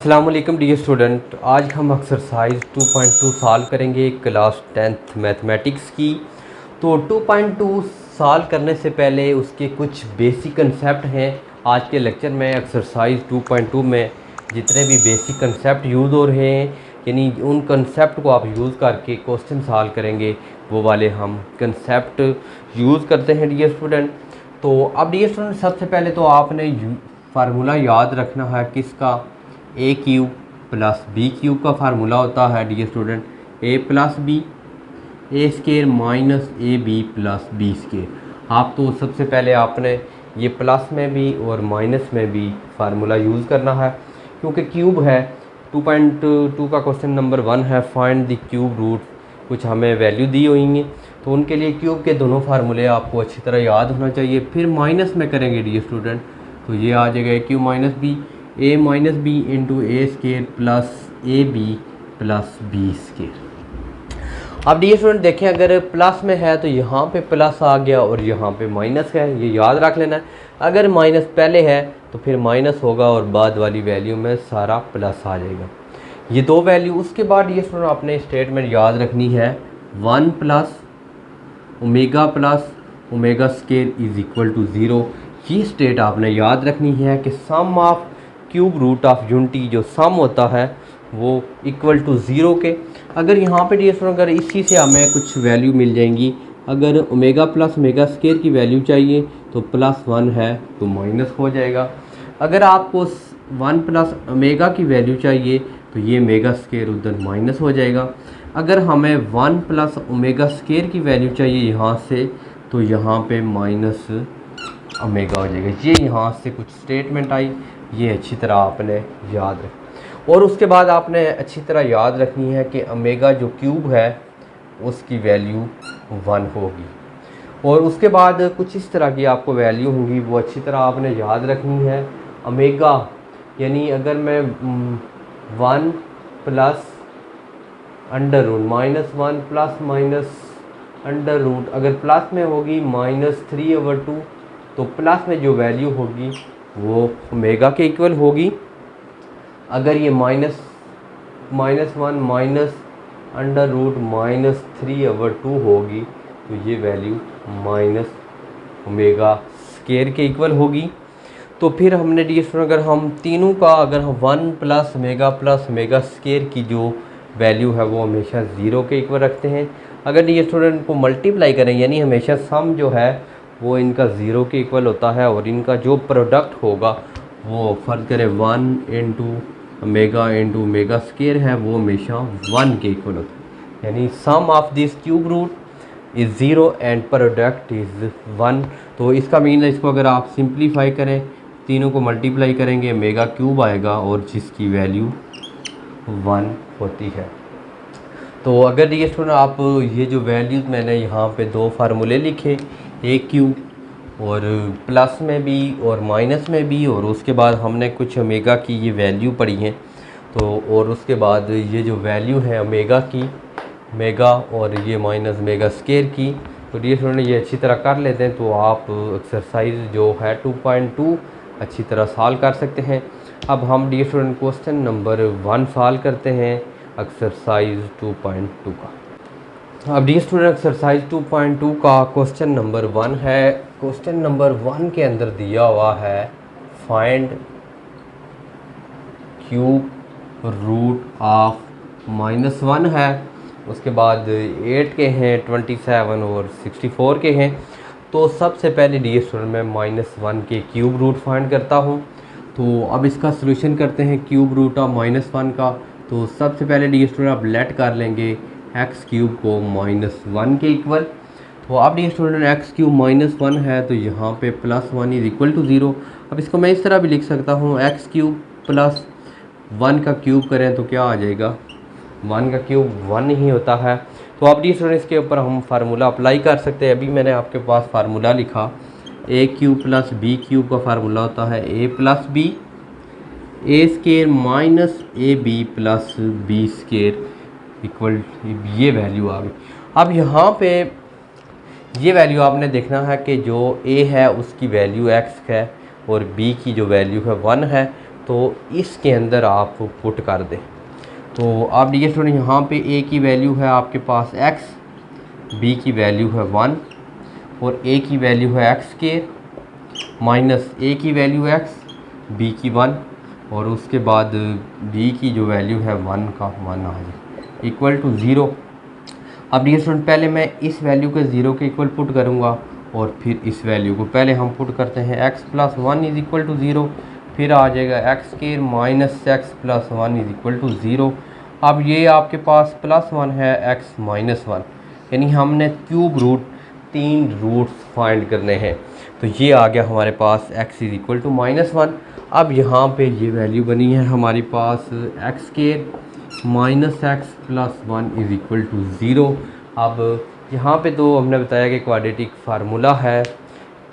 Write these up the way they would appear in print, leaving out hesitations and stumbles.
अस्सलाम वालेकुम dear student, आज हम एक्सरसाइज 2.2 सॉल्व करेंगे क्लास 10th मैथमेटिक्स की। तो 2.2 सॉल्व करने से पहले उसके कुछ बेसिक कंसेप्ट हैं। आज के लेक्चर में एक्सरसाइज 2.2 में जितने भी बेसिक कंसेप्ट यूज़ हो रहे हैं, यानी उन कंसेप्ट को आप यूज़ करके क्वेश्चन सॉल्व करेंगे, वो वाले हम कंसेप्ट यूज़ करते हैं डियर स्टूडेंट। तो अब डियर स्टूडेंट सबसे पहले तो आपने फार्मूला याद रखना है किसका, A cube plus B cube का फार्मूला होता है dear student A plus B, A square minus A B plus B square. आप तो सबसे पहले आपने ये प्लस में भी और माइनस में भी फार्मूला यूज़ करना है, क्योंकि क्यूब है। 2.2 का क्वेश्चन नंबर 1 है, फाइंड द क्यूब रूट। कुछ हमें वैल्यू दी हुई है, तो उनके लिए क्यूब के दोनों फार्मूले आपको अच्छी तरह याद होना चाहिए। फिर माइनस में करेंगे डियर स्टूडेंट, तो ये आ जाएगा A cube minus B, A minus B into A square plus A B plus B square. अब डियर स्टूडेंट देखें, अगर प्लस में है तो यहाँ पे प्लस आ गया और यहाँ पे माइनस है, ये याद रख लेना है। अगर माइनस पहले है तो फिर माइनस होगा और बाद वाली वैल्यू में सारा प्लस आ जाएगा। ये दो वैल्यू। उसके बाद डियर स्टूडेंट आपने स्टेटमेंट याद रखनी है, 1 plus omega square is equal to 0। ये स्टेट आपने याद रखनी है कि sum of cube root of unity, जो सम होता है वो इक्वल टू 0 के। अगर यहाँ पे डियर स्टूडेंट अगर इसी से हमें कुछ वैल्यू मिल जाएंगी, अगर ओमेगा प्लस ओमेगा स्केयर की वैल्यू चाहिए तो +1 है तो माइनस हो जाएगा। अगर आपको 1 प्लस ओमेगा की वैल्यू चाहिए तो ये ओमेगा स्केयर उधर माइनस हो जाएगा। अगर हमें 1 प्लस ओमेगा स्केयर की वैल्यू चाहिए यहाँ से, तो यहाँ पे माइनस ओमेगा हो जाएगा। ये यहाँ से कुछ स्टेटमेंट आई, ये अच्छी तरह आपने याद रख। और उसके बाद आपने अच्छी तरह याद रखनी है कि ओमेगा जो क्यूब है उसकी वैल्यू 1 होगी। और उसके बाद कुछ इस तरह की आपको वैल्यू होंगी, वो अच्छी तरह आपने याद रखनी है। ओमेगा यानी अगर मैं 1 plus under root -1 plus minus under root, अगर प्लस में होगी -3/2, तो प्लस में जो वैल्यू होगी वो ओमेगा के इक्वल होगी। अगर ये -1 माइनस अंडर रूट -3/2 होगी तो ये वैल्यू माइनस ओमेगा स्केयर के इक्वल होगी। तो फिर हमने डी अगर हम तीनों का, अगर हम 1 प्लस ओमेगा स्केयर की जो वैल्यू है वो हमेशा 0 के इक्वल रखते हैं। अगर डी स्टूडेंट को मल्टीप्लाई करें, यानी हमेशा सम जो है वो इनका 0 के इक्वल होता है, और इनका जो प्रोडक्ट होगा वो फर्ज करें 1 इंटू ओमेगा स्केयर है, वो हमेशा 1 के इक्वल होता है। यानी sum of this cube root is 0 and product is 1। तो इसका मीन है, इसको अगर आप सिंप्लीफाई करें, तीनों को मल्टीप्लाई करेंगे, ओमेगा क्यूब आएगा और जिसकी वैल्यू 1 होती है। तो अगर ये स्टूडेंट आप ये जो वैल्यूज़ मैंने यहाँ पे दो फार्मूले लिखे, ए क्यूब और प्लस में भी और माइनस में भी, और उसके बाद हमने कुछ ओमेगा की ये वैल्यू पढ़ी है, तो और उसके बाद ये जो वैल्यू है ओमेगा की, ओमेगा और ये माइनस ओमेगा स्केयर की, तो डी स्टूडेंट ये अच्छी तरह कर लेते हैं तो आप एक्सरसाइज जो है 2.2 अच्छी तरह सॉल्व कर सकते हैं। अब हम dear student question number 1 solve करते हैं एक्सरसाइज 2.2 का। अब डी स्टूडेंट एक्सरसाइज 2.2 का क्वेश्चन नंबर 1 है। क्वेश्चन नंबर 1 के अंदर दिया हुआ है फाइंड क्यूब रूट ऑफ -1 है, उसके बाद 8 के हैं, 27 और 64 के हैं। तो सबसे पहले डी स्टूडेंट मैं -1 के क्यूब रूट फाइंड करता हूँ। तो अब इसका सलूशन करते हैं क्यूब रूट ऑफ -1 का। तो सबसे पहले डी स्टूडेंट आप लेट कर लेंगे एक्स क्यूब को -1 के इक्वल। तो अब डी स्टूडेंट एक्स क्यूब -1 है तो यहाँ पे +1 इज इक्वल टू 0। अब इसको मैं इस तरह भी लिख सकता हूँ, एक्स क्यूब प्लस 1 का क्यूब करें तो क्या आ जाएगा, 1 का क्यूब 1 ही होता है। तो अब डी स्टूडेंट इसके ऊपर हम फार्मूला अप्लाई कर सकते हैं। अभी मैंने आपके पास फार्मूला लिखा, A cube plus B cube का फार्मूला होता है A plus B, A square minus A B plus B square equal, ये वैल्यू आ गई। अब यहाँ पे ये वैल्यू आपने देखना है कि जो ए है उसकी वैल्यू एक्स है और बी की जो वैल्यू है 1 है। तो इसके अंदर आप पुट कर दें। तो आप डियर स्टूडेंट यहाँ पे ए की वैल्यू है आपके पास x, बी की वैल्यू है 1 और ए की वैल्यू है x के माइनस ए की वैल्यू x, बी की 1 और उसके बाद बी की जो वैल्यू है 1 का 1 आ जाए इक्वल टू 0। अब डियर स्टूडेंट पहले मैं इस वैल्यू के 0 के इक्वल पुट करूँगा और फिर इस वैल्यू को पहले हम पुट करते हैं x plus 1 is equal to 0, फिर आ जाएगा x के minus x plus 1 is equal to 0। अब ये आपके पास प्लस 1 है x माइनस 1, यानी हमने क्यूब रूट 3 रूट्स फाइंड करने हैं। तो ये आ गया हमारे पास x is equal to minus 1। अब यहाँ पे ये वैल्यू बनी है हमारे पास x के minus x plus 1 is equal to 0। अब यहाँ पे तो हमने बताया कि क्वाड्रेटिक फार्मूला है,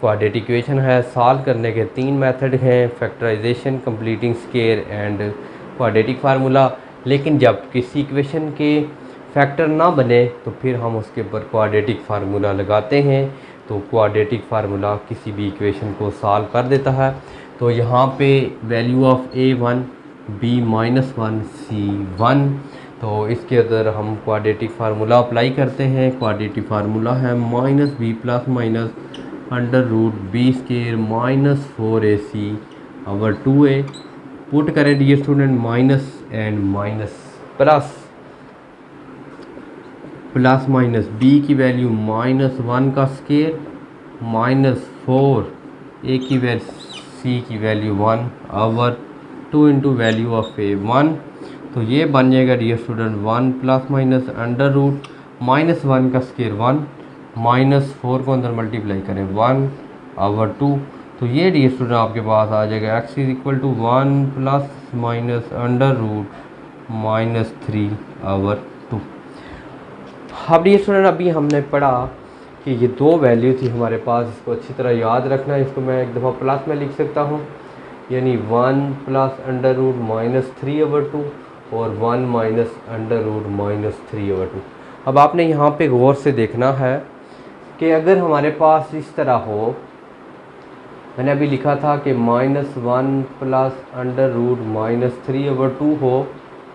क्वाड्रेटिक इक्वेशन है, सॉल्व करने के 3 मेथड हैं, factorisation, completing square and quadratic formula. लेकिन जब किसी इक्वेशन के फैक्टर ना बने तो फिर हम उसके ऊपर क्वाड्रेटिक फार्मूला लगाते हैं। तो क्वाड्रेटिक फार्मूला किसी भी इक्वेशन को सॉल्व कर देता है। तो यहाँ पे value of a1 b minus 1 c1, तो इसके अंदर हम क्वाड्रेटिक फार्मूला अप्लाई करते हैं। क्वाड्रेटिक फार्मूला है minus B plus minus under root B square minus 4ac over 2a। Put करें dear student minus and minus plus, plus minus B की value minus 1 का स्केयर माइनस 4 ए की value C की value 1 over 2 into value of A 1। तो ये बन जाएगा dear student 1 plus minus under root minus 1 का स्केयर 1 माइनस 4 को अंदर मल्टीप्लाई करें 1 ओवर 2। तो ये डियर स्टूडेंट आपके पास आ जाएगा x is equal to 1 plus minus under root minus 3 over 2। अब डियर स्टूडेंट अभी हमने पढ़ा कि ये दो वैल्यू थी हमारे पास, इसको अच्छी तरह याद रखना है। इसको मैं एक दफ़ा प्लस में लिख सकता हूँ, यानी 1 plus under root minus 3 over 2 और 1 minus under root minus 3 over 2। अब आपने यहाँ पे गौर से देखना है कि अगर हमारे पास इस तरह हो, मैंने अभी लिखा था कि minus 1 plus under root minus 3 over 2 हो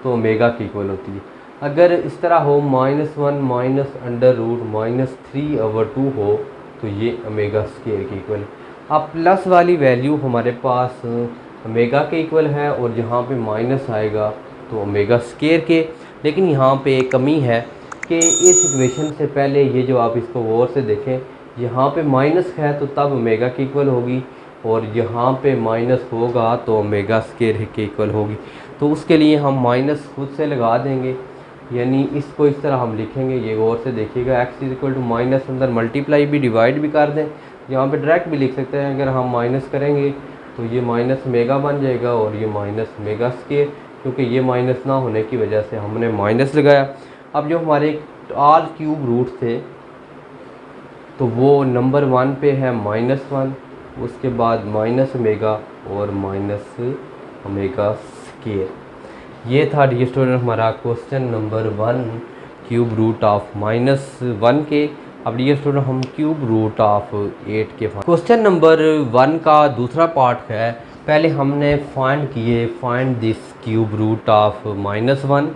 तो ओमेगा की इक्वल होती है। अगर इस तरह हो minus 1 minus under root minus 3 over 2 हो तो ये ओमेगा स्क्वायर की इक्वल। अब प्लस वाली वैल्यू हमारे पास ओमेगा के इक्वल है और यहाँ पे माइनस आएगा तो ओमेगा स्क्वायर के। लेकिन यहाँ पे एक कमी है कि इस इक्वेशन से पहले ये जो आप इसको गौर से देखें, यहाँ पे माइनस है तो तब ओमेगा की इक्वल होगी और यहाँ पे माइनस होगा तो ओमेगा स्क्वायर के इक्वल होगी। तो उसके लिए हम माइनस खुद से लगा देंगे, यानी इसको इस तरह हम लिखेंगे, ये गौर से देखिएगा x is equal to minus अंदर मल्टीप्लाई भी डिवाइड भी कर दें, यहाँ पे डायरेक्ट भी लिख सकते हैं। अगर हम माइनस करेंगे तो ये माइनस मेगा बन जाएगा और ये माइनस मेगा स्क्वायर, क्योंकि ये माइनस ना होने की वजह से हमने माइनस लगाया। अब जो हमारे ऑल क्यूब रूट थे तो वो नंबर 1 पे है माइनस 1, उसके बाद माइनस ओमेगा और माइनस ओमेगा स्क्वायर। ये था डियर स्टूडेंट हमारा question number 1 cube root of minus 1 के। अब डियर स्टूडेंट हम क्यूब रूट ऑफ 8 के क्वेश्चन नंबर 1 का दूसरा पार्ट है। पहले हमने find this cube root of minus 1।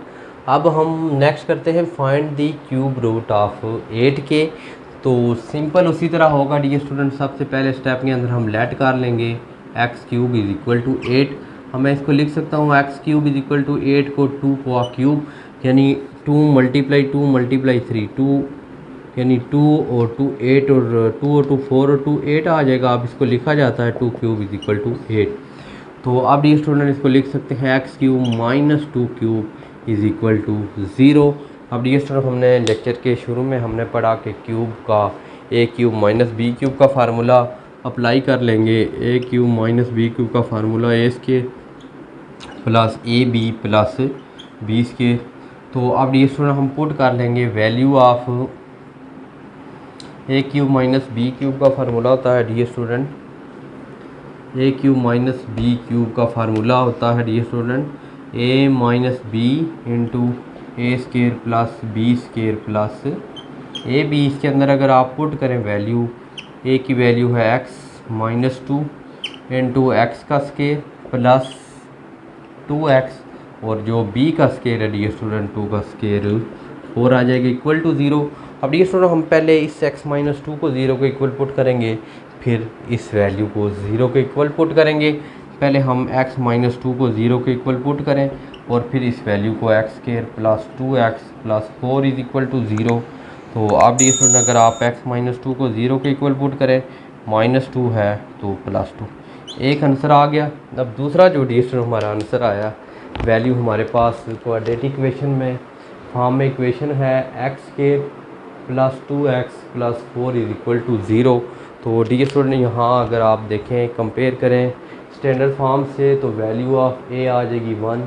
अब हम नेक्स्ट करते हैं find the cube root of 8 के। तो सिंपल उसी तरह होगा डियर स्टूडेंट। सबसे पहले स्टेप के अंदर हम लेट कर लेंगे x cube is equal to 8। मैं इसको लिख सकता हूँ x cube is equal to 8 को 2 का क्यूब, यानी 2 मल्टीप्लाई 3 2, यानी 2 और 2 8 और 2 और 2 4 और 2 8 आ जाएगा। अब इसको लिखा जाता है 2 क्यूब इज इक्वल टू 8। तो अब ये स्टूडेंट इसको लिख सकते हैं x cube minus 2 cube is equal to 0। अब ये स्टूडेंट हमने लेक्चर के शुरू में हमने पढ़ा कि क्यूब का A cube minus B cube का फार्मूला अप्लाई कर लेंगे। A cube minus B cube का formula A square plus A B plus B square. तो अब ये स्टूडेंट हम पुट कर लेंगे value of A cube minus B cube का फार्मूला होता है dear student, A cube minus B cube का फार्मूला होता है dear student A minus B into A square plus B square plus A B. इसके अंदर अगर आप पुट करें वैल्यू, ए की वैल्यू है एक्स माइनस 2 इंटू एक्स का स्क्वायर प्लस 2x और जो b का स्केयर है डियर स्टूडेंट 2 का स्केयर 4 आ जाएगा इक्वल टू 0। अब डियर स्टूडेंट हम पहले इस x माइनस 2 को 0 के इक्वल पुट करेंगे, फिर इस वैल्यू को 0 के इक्वल पुट करेंगे। पहले हम x माइनस 2 को 0 के इक्वल पुट करें और फिर इस वैल्यू को x square plus 2x plus 4 is equal to 0। तो अब डियर स्टूडेंट अगर आप x माइनस 2 को 0 के इक्वल पुट करें, -2 है तो +2, एक आंसर आ गया। अब दूसरा जो डियर स्टूडेंट हमारा आंसर आया, वैल्यू हमारे पास क्वाड्रेटिक इक्वेशन में फॉर्म में इक्वेशन है x square plus 2x plus 4 is equal to 0। तो डियर स्टूडेंट यहाँ अगर आप देखें कंपेयर करें स्टैंडर्ड फॉर्म से, तो वैल्यू ऑफ a आ जाएगी 1,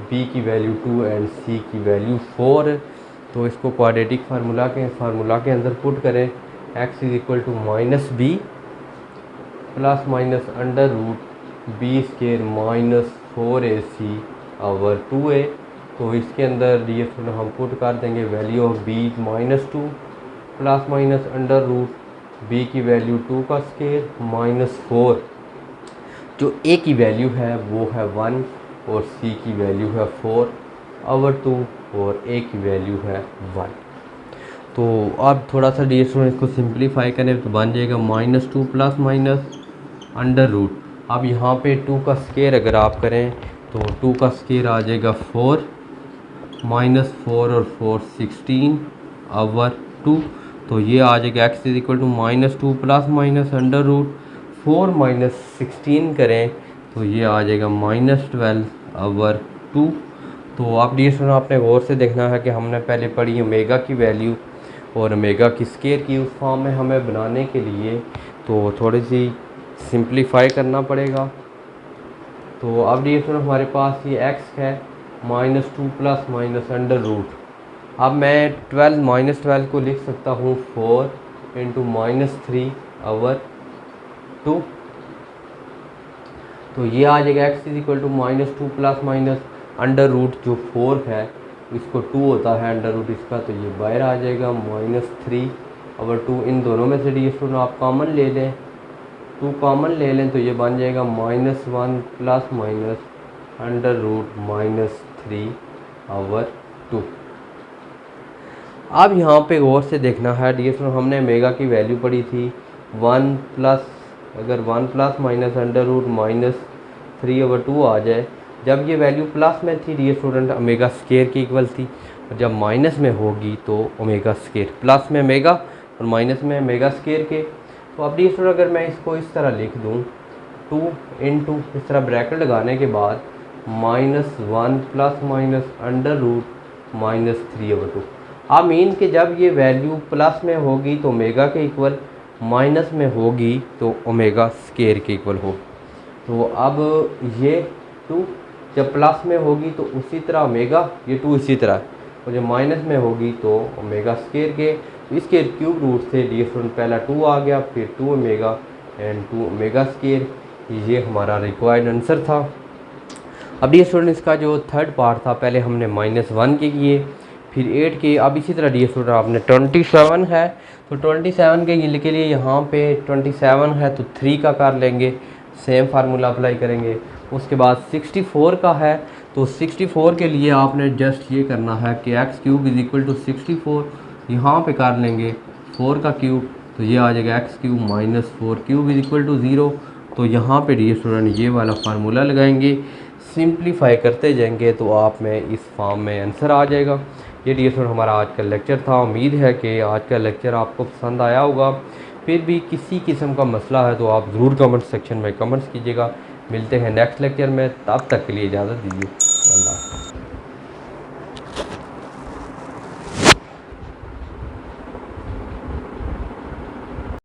b की वैल्यू 2 एंड c की वैल्यू 4। तो इसको क्वाड्रेटिक फार्मूला के अंदर पुट करें, x is equal to -b plus minus under root b square -4ac over 2a। तो इसके अंदर डियर स्टूडेंट हम पुट कर देंगे value of b -2 plus minus under root b की वैल्यू 2 का स्केयर -4, जो a की वैल्यू है वो है 1 और c की वैल्यू है 4 ओवर 2 और a की वैल्यू है 1। तो अब थोड़ा सा डियर स्टूडेंट इसको सिंप्लीफाई करें तो बन जाएगा -2 प्लस माइनस अंडर रूट। अब यहाँ पे 2 का स्केयर अगर आप करें तो 2 का स्केयर आ जाएगा 4, -4 और 4 16 ओवर 2। तो ये आ जाएगा x is equal to -2 plus minus under root 4 minus 16 करें तो ये आ जाएगा -12 ओवर 2। तो आप डियर स्टूडेंट आपने गौर से देखना है कि हमने पहले पढ़ी ओमेगा की वैल्यू और ओमेगा की स्केयर की, उस फॉर्म में हमें बनाने के लिए तो थोड़ी सी सिंप्लीफाई करना पड़ेगा। तो अब डियर स्टूडेंट हमारे पास ये x है -2 प्लस माइनस अंडर रूट। अब मैं -12 को लिख सकता हूँ 4 इंटू -3 ओवर 2। तो ये आ जाएगा x is equal to -2 plus minus under root जो 4 है इसको 2 होता है अंडर रूट इसका, तो ये बाहर आ जाएगा -3 ओवर 2। इन दोनों में से डियर स्टूडेंट आप कॉमन ले लें, 2 कॉमन ले लें तो ये बन जाएगा -1 plus minus under root -3 over 2। अब यहाँ पे गौर से देखना है डियर स्टूडेंट, हमने ओमेगा की वैल्यू पढ़ी थी 1 प्लस, अगर 1 plus minus under root -3 over 2 आ जाए, जब ये वैल्यू प्लस में थी डियर स्टूडेंट ओमेगा स्केयर की इक्वल थी, और जब माइनस में होगी तो ओमेगा स्केयर, प्लस में ओमेगा और माइनस में ओमेगा स्केयर के। तो अब डियर स्टूडेंट अगर मैं इसको इस तरह लिख दूँ 2 इंटू इस तरह ब्रैकेट लगाने के बाद -1 plus minus under root -3 over 2। अब मीन कि जब ये वैल्यू प्लस में होगी तो ओमेगा के इक्वल, माइनस में होगी तो ओमेगा स्केयर के इक्वल हो। तो अब ये 2 जब प्लस में होगी तो उसी तरह ओमेगा, ये 2 इसी तरह, और जब माइनस में होगी तो ओमेगा स्केयर के। तो इसके क्यूब रूट से डियर स्टूडेंट पहला 2 आ गया, फिर 2 ओमेगा एंड 2 ओमेगा स्केयर। ये हमारा रिक्वायर्ड आंसर था। अब डियर स्टूडेंट इसका जो थर्ड पार्ट था, पहले हमने -1 के किए, फिर 8 के। अब इसी तरह डियर स्टूडेंट आपने 27 है तो 27 के लिए यहाँ पे 27 है तो 3 का कर लेंगे, सेम फार्मूला अप्लाई करेंगे। उसके बाद 64 का है तो 64 के लिए आपने जस्ट ये करना है कि x cube is equal to 64, यहाँ पे कर लेंगे 4 का क्यूब, तो ये आ जाएगा x cube -4 cube is equal to 0। तो यहाँ पे डियर स्टूडेंट ये वाला फार्मूला लगाएंगे, सिंप्लीफाई करते जाएंगे तो आप में इस फॉर्म में आंसर आ जाएगा। ये डियर स्टूडेंट हमारा आज का लेक्चर था। उम्मीद है कि आज का लेक्चर आपको पसंद आया होगा। फिर भी किसी किस्म का मसला है तो आप ज़रूर कमेंट सेक्शन में कमेंट्स कीजिएगा। मिलते हैं नेक्स्ट लेक्चर में, तब तक के लिए इजाज़त दीजिए। अल्लाह।